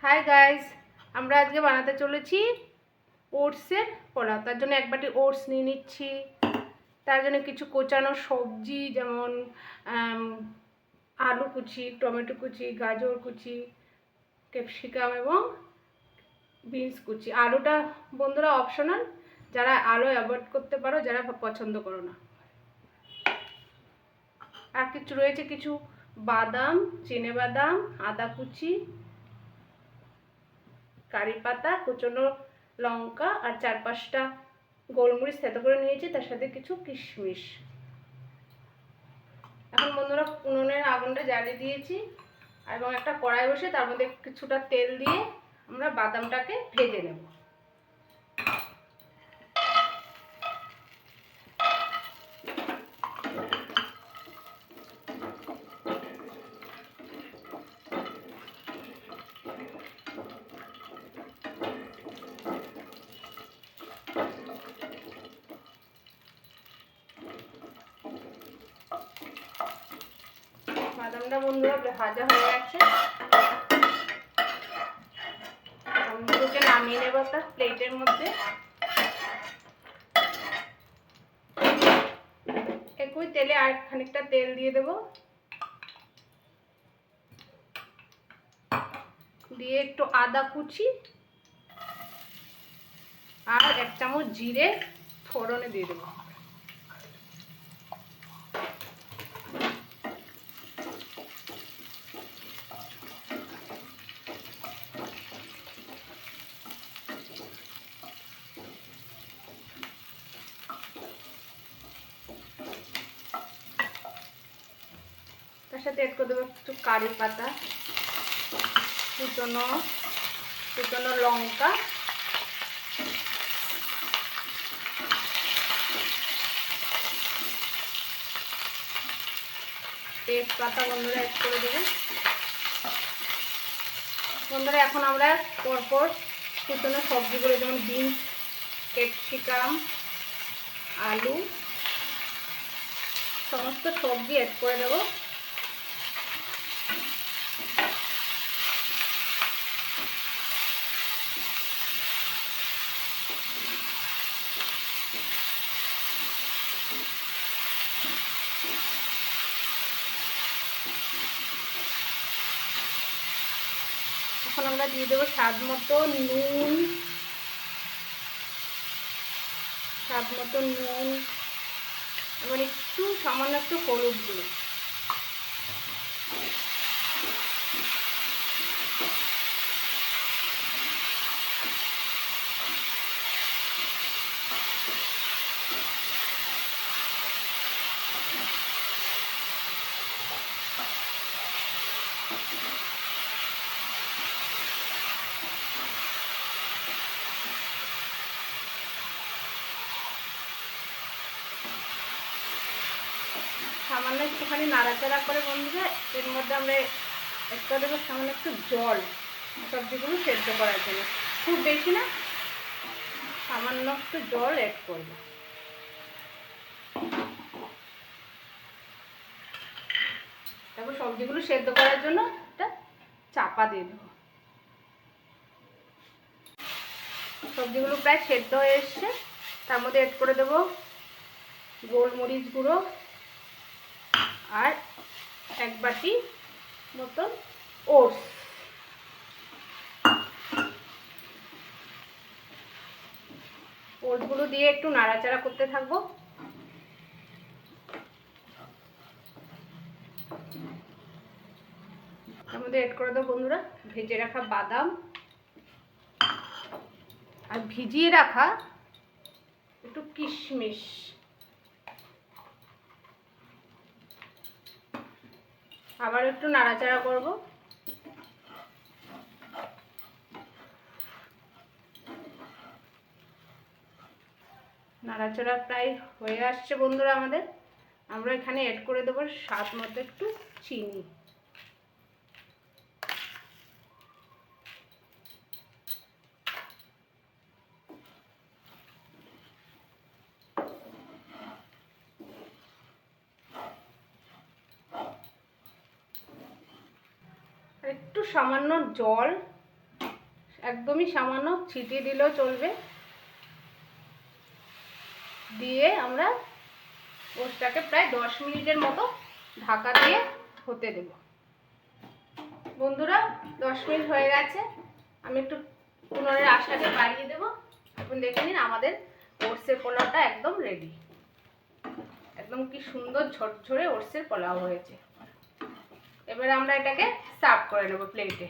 Hi guys, আমরা আজকে বানাতে চলেছি ওটসের পোলাও। তার জন্য এক বাটি ওটস নিয়ে নিচ্ছি। তার জন্য কিছু কোচানো সবজি যেমন আলু কুচি, টমেটো কুচি, গাজর কুচি, ক্যাপসিকাম এবং বিনস কুচি। আলুটা বন্ধুরা অপশনাল, যারা আলু অ্যাভয়েড করতে পারো, যারা পছন্দ করো না। আর কিছু রয়েছে কিছু বাদাম, চিনেবাদাম, আদা কুচি, কারি পাতা, কুচনো লঙ্কা আর 4-5টা গোলমরিচ থেতো করে নিয়েছি, তার সাথে কিছু কিশমিশ। এখন বন্ধুরা উনুনের আগুনটা জ্বালিয়ে দিয়েছি এবং একটা কড়াই বসে তার মধ্যে কিছুটা তেল দিয়ে আমরা বাদামটাকে ভেজে নেব। বাদামটা বন্ধুরা ভাজা হয়ে গেছে, আমগুলোকে নামিয়ে নেব একটা প্লেটের মধ্যে। একই তেলে আর খানিকটা তেল দিয়ে দেব, দিয়ে একটু আদা কুচি আর 1 চামচ জিরে ফোড়নে দিয়ে দেবো। তার সাথে এড করে দেবো একটু কারি পাতা, কুচনো লঙ্কা, তেজপাতা বন্ধুরা এড করে দেবো। বন্ধুরা এখন আমরা পরপর কুচনো সবজিগুলো যেমন বিনস, ক্যাপসিকাম, আলু, সমস্ত সবজি এড করে দেবো। এখন আমরা দিয়ে দেবো স্বাদ মতো নুন, এবং একটু সামান্য একটু হলুদ গুঁড়ো। সামান্য একটুখানি নাড়াচাড়া করে বন্ধুরা এর মধ্যে আমরা একটা দেবো সামান্য একটু জল, সবজিগুলো সেদ্ধ করার জন্য। খুব বেশি না, সামান্য একটু জল অ্যাড করব। তারপর সবজিগুলো সেদ্ধ করার জন্য একটা চাপা দিয়ে দেবো। সবজিগুলো প্রায় সেদ্ধ হয়ে এসছে, তার মধ্যে অ্যাড করে দেবো গোলমরিচ গুঁড়ো আর 1 বাটি মতন ওটস। ওটসগুলো দিয়ে একটু নাড়াচাড়া করতে থাকবো। তার মধ্যে অ্যাড করে দেবো বন্ধুরা ভেজে রাখা বাদাম আর ভিজিয়ে রাখা একটু কিশমিশ। আবার একটু নাড়াচাড়া করব। নাড়াচাড়া প্রায় হয়ে আসছে বন্ধুরা আমাদের। আমরা এখানে অ্যাড করে দেবো স্বাদ মতো একটু চিনি। একটু সামান্য জল একদমই সামান্য ছিটিয়ে দিলেও চলবে। দিয়ে আমরা ওটসটাকে প্রায় 10 মিনিটের মতো ঢাকা দিয়ে হতে দেব। বন্ধুরা 10 মিনিট হয়ে গেছে, আমি একটু পুনরের আঁচটাকে বাড়িয়ে দেবো। এখন দেখে নিন আমাদের ওটসের পোলাওটা একদম রেডি। একদম কি সুন্দর ঝরঝরে ওটসের পোলাও হয়েছে। এবারে আমরা এটাকে সার্ভ করে নেব প্লেটে।